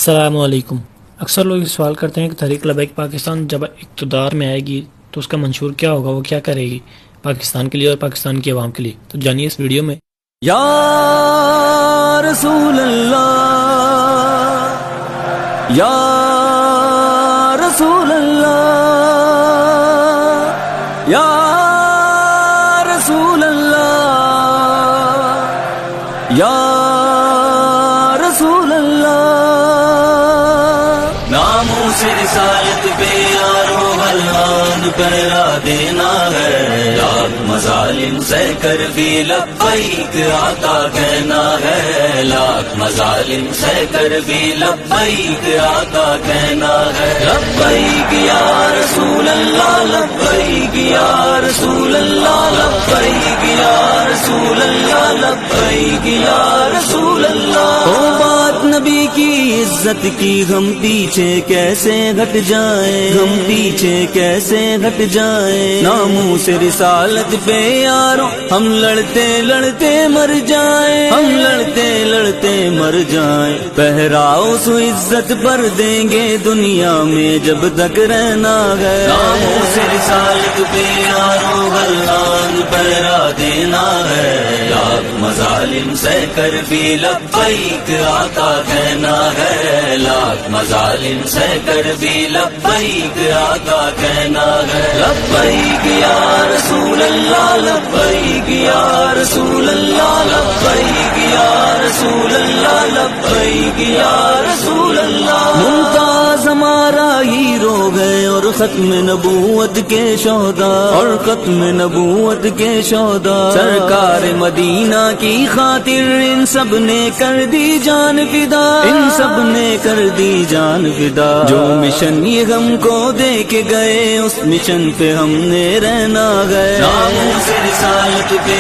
السلام علیکم۔ اکثر لوگ سوال کرتے ہیں کہ تحریک لبیک پاکستان جب اقتدار میں آئے گی تو اس کا منشور کیا ہوگا، وہ کیا کرے گی پاکستان کے لیے اور پاکستان کی عوام کے لیے۔ تو جانیے اس ویڈیو میں۔ یا رسول اللہ، یا رسول اللہ، یا رسول اللہ، یا رسول اللہ۔ ناموس رسالت پہ یارو بلوان پہرا دینا ہے، لاکھ مظالم سہ کر بھی لبیک آقا کہنا ہے، لاکھ مظالم سہ کر بھی لبیک آقا کہنا ہے۔ لبیک یا رسول اللہ، لبیک یا رسول اللہ، لبیک یا رسول اللہ، لبیک یا رسول اللہ۔ او بات نبی کی عزت کی، ہم پیچھے کیسے ہٹ جائیں، ہم پیچھے کیسے ہٹ جائیں۔ ناموس رسالت پہ یارو ہم لڑتے لڑتے مر جائیں، ہم لڑتے لڑتے مر جائیں۔ پہراؤ سو عزت پر دیں گے دنیا میں جب تک رہنا ہے۔ ناموس رسالت پہ یارو بلوان پہرا دینا ہے، لاکھ مظالم سہ کر بھی لبیک آقا کہنا ہے، لاکھ مظالم سہ کر بھی لبیک آقا کہنا ہے۔ لبیک یا رسول اللہ، لبیک یا رسول اللہ، لبیک یا رسول اللہ، لبیک یا رسول اللہ۔ ممتاز ہمارا ہیرو گئے اور ختم نبوت کے شہدا، اور ختم نبوت کے شہدا۔ سرکار مدینہ کی خاطر ان سب نے کر دی جان فدا، ان سب نے کر دی جان فدا۔ جو مشن یہ ہم کو دے کے گئے، اس مشن پہ ہم نے رہنا ہے۔ ناموس رسالت پہ